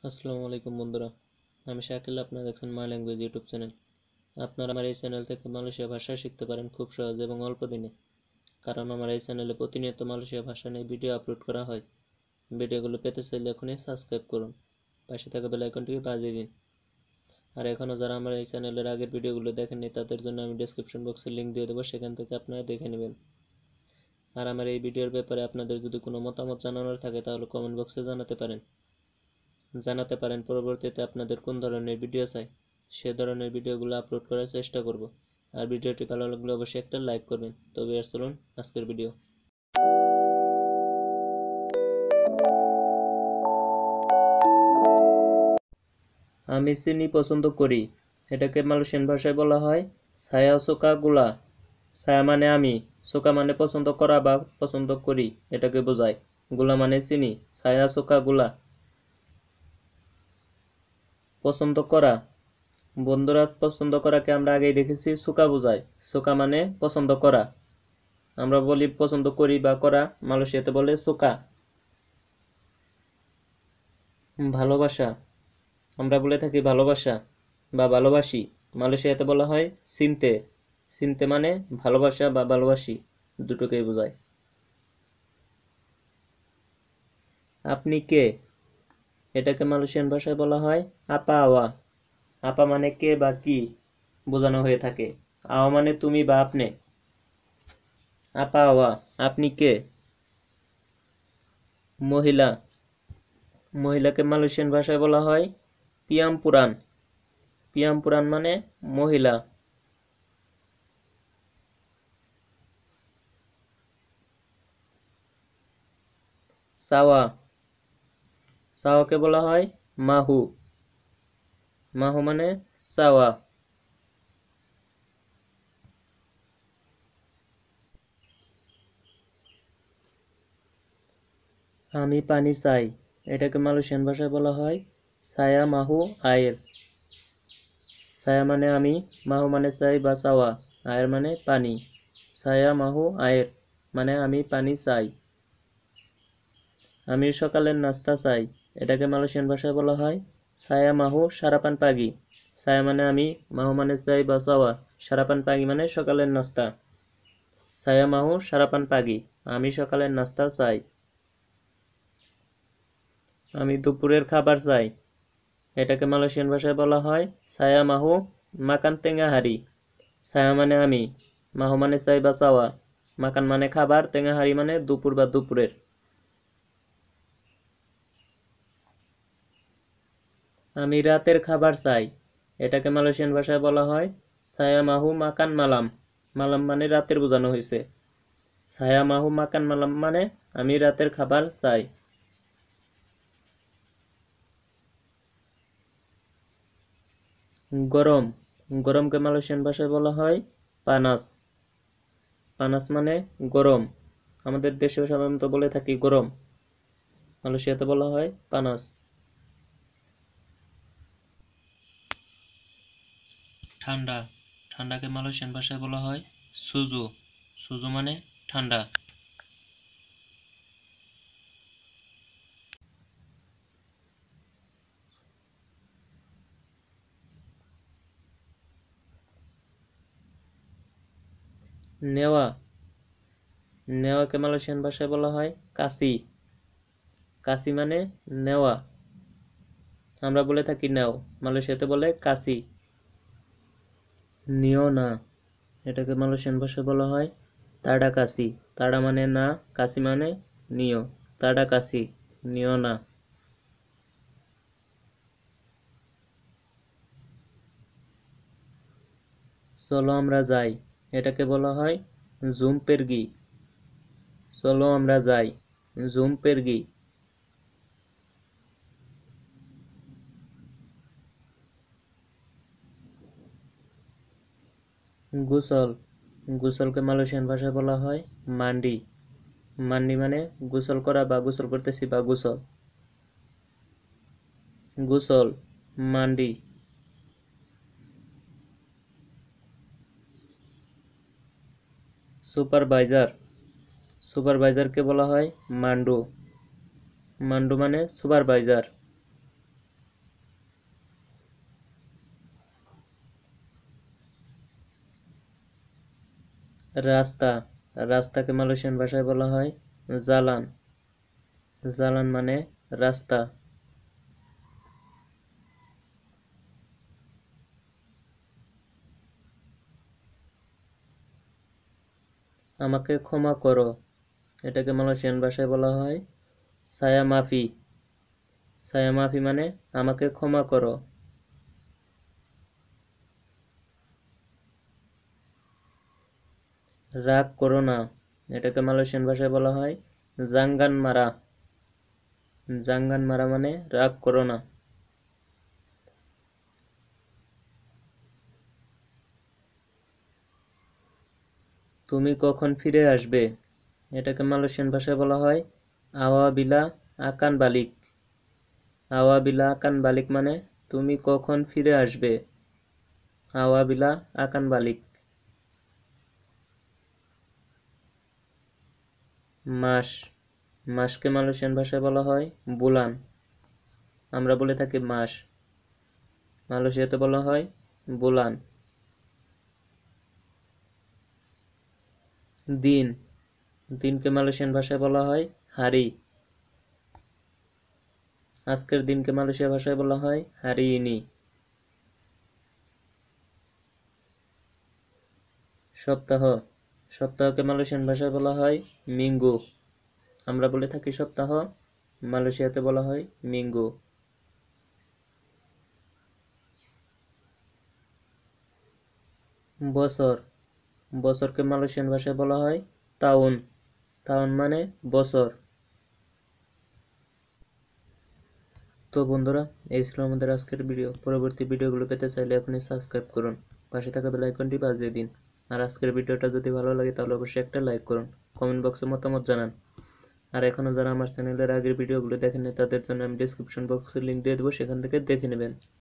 আসসালামু আলাইকুম বন্ধুরা, আমি শাকিল। আপনারা দেখছেন মাই ল্যাঙ্গুয়েজ ইউটিউব চ্যানেল। আপনারা আমার এই চ্যানেল থেকে মালয়েশিয়া ভাষা শিখতে পারেন খুব সহজে এবং অল্প দিনে, কারণ আমার এই চ্যানেলে প্রতিনিয়ত মালয়েশিয়া ভাষা নিয়ে ভিডিও আপলোড করা হয়। ভিডিওগুলো পেতে চাইলে এখনই সাবস্ক্রাইব করুন, পাশে থাকা বেল আইকনটিকে বাজিয়ে দিন। আর এখনও যারা আমার এই চ্যানেলের আগের ভিডিওগুলো দেখেননি তাদের জন্য আমি ডেসক্রিপশন বক্সে লিঙ্ক দিয়ে দেবো, সেখান থেকে আপনারা দেখে নেবেন। আর আমার এই ভিডিওর ব্যাপারে আপনাদের যদি কোনো মতামত জানানোর থাকে তাহলে কমেন্ট বক্সে জানাতে পারেন পরবর্তীতে আপনাদের কোন ধরনের ভিডিও চাই, সে ধরনের ভিডিওগুলো আপলোড করার চেষ্টা করব। আর ভিডিওটি ভালো লাগলে অবশ্যই একটা লাইক করবেন। তবে আর চলুন আজকের ভিডিও। আমি চিনি পছন্দ করি, এটাকে মালয়েশিয়ান ভাষায় বলা হয় saya suka gula। ছায়া মানে আমি, সুকা মানে পছন্দ করা বা পছন্দ করি, এটাকে বোঝায়। গুলা মানে চিনি, saya suka gula। পছন্দ করা, বন্ধুরা পছন্দ করাকে আমরা আগেই দেখেছি সুকা বোঝায়। সুকা মানে পছন্দ করা, আমরা বলি পছন্দ করি বা করা, মালয়েশিয়াতে বলে সুকা। ভালোবাসা, আমরা বলে থাকি ভালোবাসা বা ভালোবাসি, মালয়েশিয়াতে বলা হয় সিনতে। সিনতে মানে ভালোবাসা বা ভালোবাসি, দুটোকেই বোঝায়। আপনি কে, এটাকে মালয়েশিয়ান ভাষায় বলা হয় আপা আওয়া। আপা মানে কে বা কি বোঝানো হয়ে থাকে, আওয়া মানে তুমি বা আপনি। আপা আওয়া, আপনি কে। মহিলা, মহিলাকে মালয়েশিয়ান ভাষায় বলা হয় পিয়ামপুরান। পিয়ামপুরান মানে মহিলা। সাওয়া, সাওয়াকে বলা হয় মাহু। মাহু মানে সাওয়া। আমি পানি চাই, এটাকে মালয়েশিয়ান ভাষায় বলা হয় সায়া মাহু আয়ের। সায়া মানে আমি, মাহু মানে চাই বা চাওয়া, আয়ের মানে পানি। সায়া মাহু আয়ের মানে আমি পানি চাই। আমি সকালের নাস্তা চাই, এটাকে মালয়েশিয়ান ভাষায় বলা হয় সায়া মাহু সারাপান পাগি। সায়া মানে আমি, মাহু মানে চাই বা চাওয়া, সারাপান পাগি মানে সকালের নাস্তা। সায়া মাহু সারাপান পাগি, আমি সকালের নাস্তা চাই। আমি দুপুরের খাবার চাই, এটাকে মালয়েশিয়ান ভাষায় বলা হয় সায়া মাহু মাকান তেঙ্গা হারি। সায়া মানে আমি, মাহু মানে চাই বা চাওয়া, মাকান মানে খাবার, তেঙ্গা হারি মানে দুপুর বা দুপুরের। আমি রাতের খাবার চাই, এটাকে মালয়েশিয়ান ভাষায় বলা হয় সায়া মাহু মাকান মালাম। মালাম মানে রাতের বোঝানো হয়েছে। সায়া মাহু মাকান মালাম মানে আমি রাতের খাবার চাই। গরম, গরমকে মালয়েশিয়ান ভাষায় বলা হয় পানাস। পানাস মানে গরম, আমাদের দেশে সাধারণত বলে থাকি গরম, মালয়েশিয়াতে বলা হয় পানাস। ঠান্ডা, ঠান্ডাকে মালয়েশিয়ান ভাষায় বলা হয় সুজু। সুজু মানে ঠান্ডা। নেওয়া, নেওয়াকে মালয়েশিয়ান ভাষায় বলা হয় কাসি। কাসি মানে নেওয়া, আমরা বলে থাকি নেও, মালয়েশিয়াতে বলে কাসি। নিও না, এটাকে মালয়েশিয়ান ভাষায় বলা হয় তাডা কাসি। তাডা মানে না, কাসি মানে নিও। তাডা কাসি, নিও না। চলো আমরা যাই, এটাকে বলা হয় জুম পেরগি। চলো আমরা যাই, জুম পেরগি। গোসল, গোসলকে মালয়েশিয়ান ভাষায় বলা হয় মান্ডি। মান্ডি মানে গোসল করা বা গোসল করতেছি বা গোসল। গোসল, মান্ডি। সুপারভাইজার, সুপারভাইজারকে বলা হয় মান্ডু। মান্ডু মানে সুপারভাইজার। রাস্তা, রাস্তাকে মালয়েশিয়ান ভাষায় বলা হয় জালান। জালান মানে রাস্তা। আমাকে ক্ষমা করো, এটাকে মালয়েশিয়ান ভাষায় বলা হয় সায়া মাফি। সায়া মাফি মানে আমাকে ক্ষমা করো। রাগ করো না, এটাকে মালয়েশিয়ান ভাষায় বলা হয় জাঙ্গান মারা। জাঙ্গান মারা মানে রাগ করো না। তুমি কখন ফিরে আসবে, এটাকে মালয়েশিয়ান ভাষায় বলা হয় আওয়াবিলা আকান বালিক। আওয়াবিলা আকান বালিক মানে তুমি কখন ফিরে আসবে। আওয়াবিলা আকান বালিক। মাস, মাসকে মালয়েশিয়ান ভাষায় বলা হয় বুলান। আমরা বলে থাকি মাস, মালয়েশিয়াতে বলা হয় বুলান। দিন, দিনকে মালয়েশিয়ান ভাষায় বলা হয় হারি। আজকের দিনকে মালয়েশিয়া ভাষায় বলা হয় হারি ইনি। সপ্তাহ, সপ্তাহকে মালয়েশিয়ান ভাষায় বলা হয় মিঙ্গু। আমরা বলে থাকি সপ্তাহ, মালয়েশিয়াতে বলা হয় মিঙ্গু। বছর, বছরকে মালয়েশিয়ান ভাষায় বলা হয় তাউন। তাউন মানে বছর। তো বন্ধুরা, এই ছিল আমাদের আজকের ভিডিও। পরবর্তী ভিডিওগুলো পেতে চাইলে এখনই সাবস্ক্রাইব করুন, পাশে থাকা বেল আইকনটি বাজিয়ে দিন। আর আজকের ভিডিওটা যদি ভালো লাগে তাহলে অবশ্যই একটা লাইক করুন, কমেন্ট বক্সে মতামত জানান। আর এখনো যারা আমার চ্যানেলের আগের ভিডিওগুলো দেখেননি তাদের জন্য আমি ডেসক্রিপশন বক্সে লিংক দিয়ে দেবো, সেখান থেকে দেখে নেবেন।